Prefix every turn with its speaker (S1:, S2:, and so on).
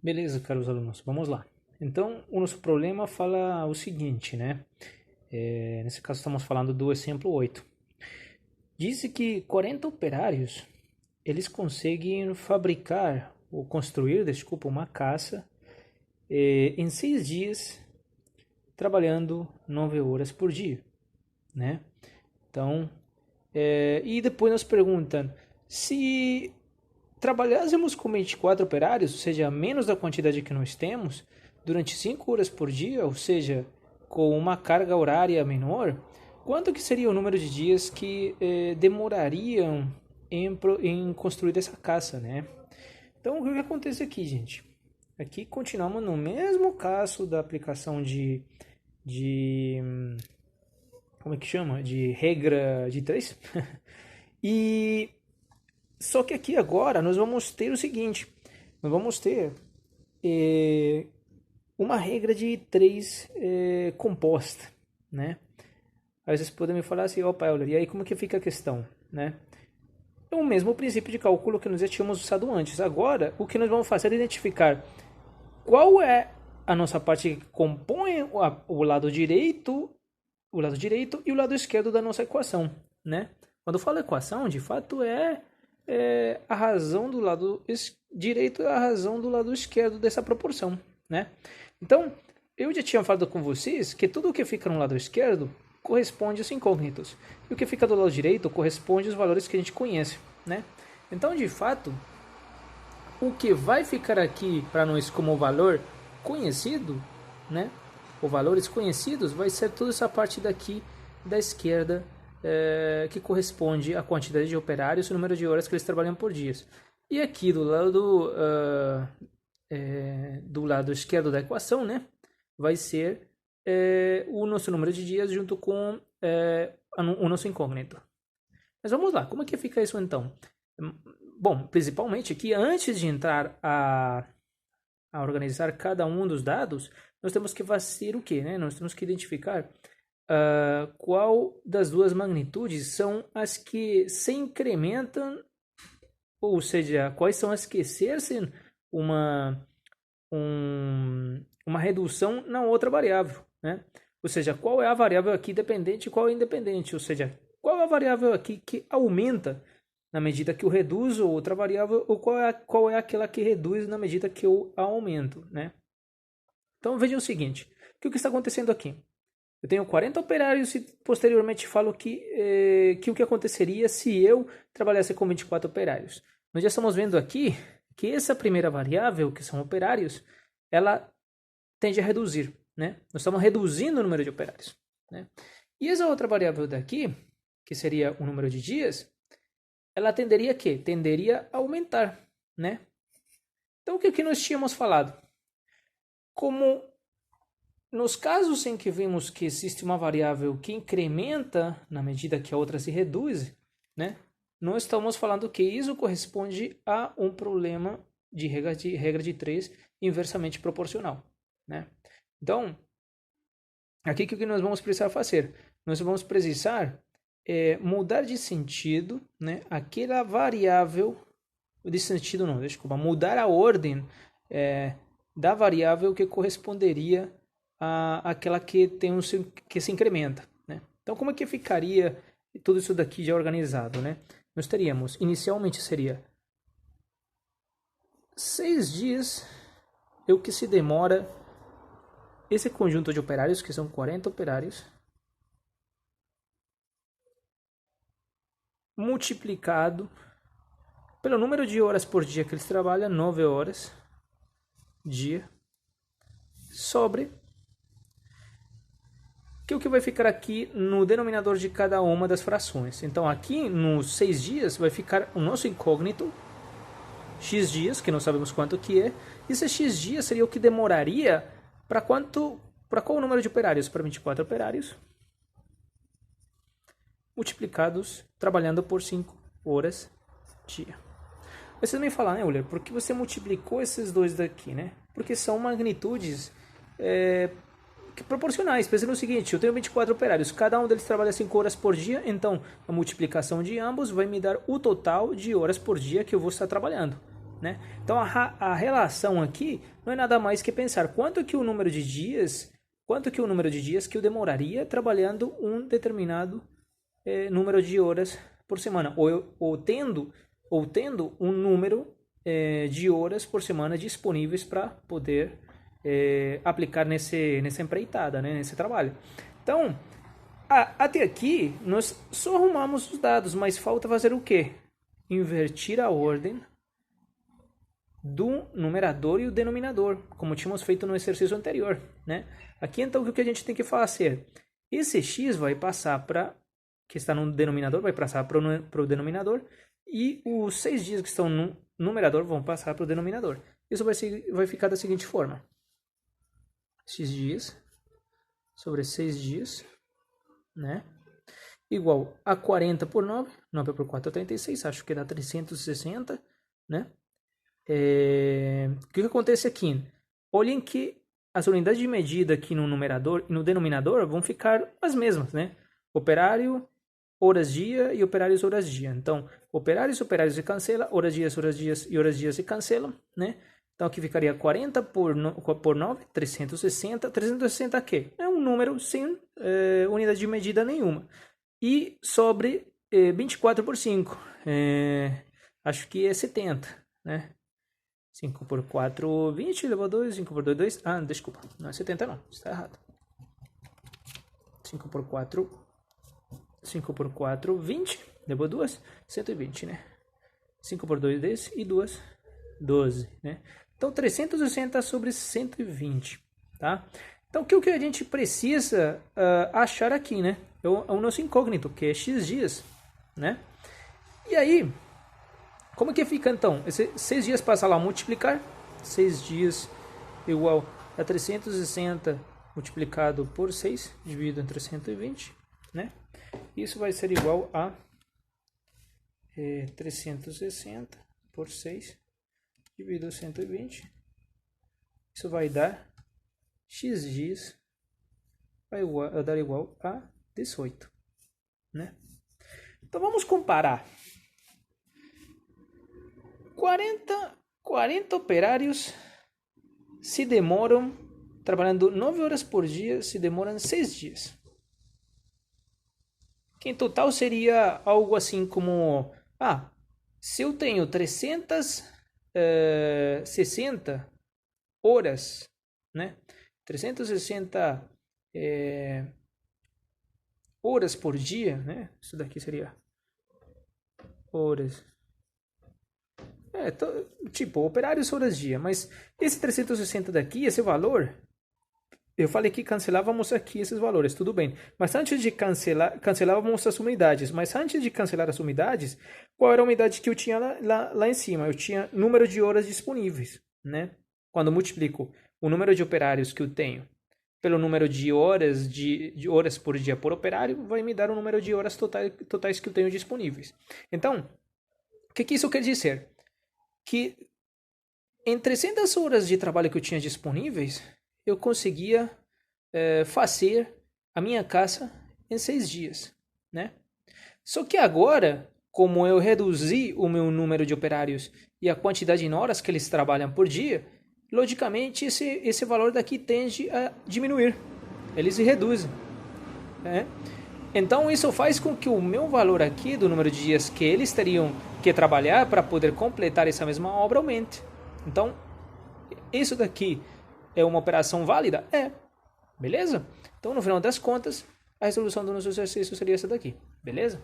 S1: Beleza, caros alunos, vamos lá. Então, o nosso problema fala o seguinte, né? Nesse caso, estamos falando do exemplo 8. Diz que 40 operários, eles conseguem fabricar, ou construir, desculpa, uma casa em 6 dias, trabalhando 9 horas por dia, né? Então, e depois nos perguntam, se trabalhássemos com 24 operários, ou seja, menos da quantidade que nós temos, durante 5 horas por dia, ou seja, com uma carga horária menor, quanto que seria o número de dias que demorariam em construir essa casa, né? Então, o que acontece aqui, gente? Aqui continuamos no mesmo caso da aplicação de como é que chama? De regra de três. E só que aqui agora nós vamos ter o seguinte: nós vamos ter eh, uma regra de três composta, né? Aí vocês podem me falar assim, opa, Euler, e aí como que fica a questão, né? É o mesmo princípio de cálculo que nós já tínhamos usado antes. Agora, o que nós vamos fazer é identificar qual é a nossa parte que compõe o lado direito e o lado esquerdo da nossa equação, né? Quando eu falo equação, de fato é a razão do lado direito e a razão do lado esquerdo dessa proporção, né? Então, eu já tinha falado com vocês que tudo o que fica no lado esquerdo corresponde aos incógnitos, e o que fica do lado direito corresponde aos valores que a gente conhece, né? Então, de fato, o que vai ficar aqui para nós como valor conhecido, né? Ou valores conhecidos, vai ser toda essa parte daqui da esquerda que corresponde à quantidade de operários e o número de horas que eles trabalham por dia. E aqui do lado esquerdo da equação, né, vai ser o nosso número de dias junto com o nosso incógnito. Mas vamos lá, como é que fica isso então? Bom, principalmente que antes de entrar a organizar cada um dos dados, nós temos que fazer o quê? Né? Nós temos que identificar qual das duas magnitudes são as que se incrementam, ou seja, quais são as que exercem uma redução na outra variável, né? Ou seja, qual é a variável aqui dependente e qual é independente, ou seja, qual é a variável aqui que aumenta na medida que eu reduzo outra variável, ou qual é aquela que reduz na medida que eu aumento, né? Então vejam o seguinte, o que está acontecendo aqui? Eu tenho 40 operários e posteriormente falo que o que aconteceria se eu trabalhasse com 24 operários. Nós já estamos vendo aqui que essa primeira variável, que são operários, ela tende a reduzir, né? Nós estamos reduzindo o número de operários, né? E essa outra variável daqui, que seria o número de dias, ela tenderia a quê? Tenderia a aumentar, né? Então, o que nós tínhamos falado? Como nos casos em que vimos que existe uma variável que incrementa na medida que a outra se reduz, né? Nós estamos falando que isso corresponde a um problema de regra de 3 inversamente proporcional, né? Então, aqui o que nós vamos precisar fazer? Nós vamos precisar mudar de sentido, né? Aquela variável, de sentido não, desculpa, mudar a ordem da variável que corresponderia àquela que tem que se incrementa, né? Então, como é que ficaria tudo isso daqui já organizado, né? Nós teríamos, inicialmente seria 6 dias é o que se demora esse conjunto de operários, que são 40 operários, multiplicado pelo número de horas por dia que eles trabalham, 9 horas dia, sobre que o que vai ficar aqui no denominador de cada uma das frações. Então aqui nos 6 dias vai ficar o nosso incógnito, x dias, que não sabemos quanto que é, e esse x dias seria o que demoraria para qual o número de operários? Para 24 operários, multiplicados, trabalhando por 5 horas dia. Mas vocês me falam, né, Euler, por que você multiplicou esses dois daqui, né? Porque são magnitudes proporcionais. Pensa no seguinte, eu tenho 24 operários, cada um deles trabalha 5 horas por dia, então a multiplicação de ambos vai me dar o total de horas por dia que eu vou estar trabalhando, né? Então a relação aqui não é nada mais que pensar quanto que o número de dias que eu demoraria trabalhando um determinado número de horas por semana, ou tendo um número de horas por semana disponíveis para poder aplicar nessa empreitada, né, nesse trabalho. Então, até aqui, nós só arrumamos os dados, mas falta fazer o quê? Invertir a ordem do numerador e o denominador, como tínhamos feito no exercício anterior, né? Aqui, então, o que a gente tem que fazer? Esse x vai passar para, que está no denominador, vai passar para o denominador, e os 6 dias que estão no numerador vão passar para o denominador. Isso vai ficar da seguinte forma. X dias sobre 6 dias, né? Igual a 40 por 9. 9 por 4 é 36, acho que dá 360, né? O que acontece aqui? Olhem que as unidades de medida aqui no numerador e no denominador vão ficar as mesmas, né? Operário, horas-dia e operários, horas-dia. Então, operários se cancela, horas-dias e horas-dias se cancelam, né? Então, aqui ficaria 40 por 9, 360. 360 aqui é um número sem unidade de medida nenhuma. E sobre 24 por 5, acho que é 70, né? 5 por 4, 20, levou 2, 5 por 2, 2. Ah, desculpa, não é 70 não, está errado. 5 por 4, 20, levou 2, 120, né? 5 por 2, 10 e 2, 12, né? Então, 360 sobre 120, tá? Então, o que a gente precisa achar aqui, né? É o nosso incógnito, que é x dias, né? E aí, como que fica, então? 6 dias passa lá a multiplicar. 6 dias igual a 360 multiplicado por 6, dividido entre 120, né? Isso vai ser igual a 360 por 6, dividido 120. Isso vai dar x dias, vai dar igual a 18, né? Então vamos comparar. 40 operários se demoram, trabalhando 9 horas por dia, se demoram 6 dias. Que em total seria algo assim como, se eu tenho 360 horas, né? 360 horas por dia, né? Isso daqui seria horas. Tipo, operários horas dia, mas esse 360 daqui, esse valor, eu falei que cancelávamos aqui esses valores, tudo bem. Mas antes de cancelávamos as unidades. Mas antes de cancelar as unidades, qual era a unidade que eu tinha lá em cima? Eu tinha número de horas disponíveis, né? Quando eu multiplico o número de operários que eu tenho pelo número de horas de horas por dia por operário, vai me dar o número de horas totais que eu tenho disponíveis. Então, o que isso quer dizer? Que em 300 horas de trabalho que eu tinha disponíveis, eu conseguia fazer a minha casa em 6 dias, né? Só que agora, como eu reduzi o meu número de operários e a quantidade de horas que eles trabalham por dia, logicamente esse valor daqui tende a diminuir. Eles se reduzem, né? Então isso faz com que o meu valor aqui do número de dias que eles teriam que trabalhar para poder completar essa mesma obra aumente. Então, isso daqui é uma operação válida? Beleza? Então, no final das contas, a resolução do nosso exercício seria essa daqui. Beleza?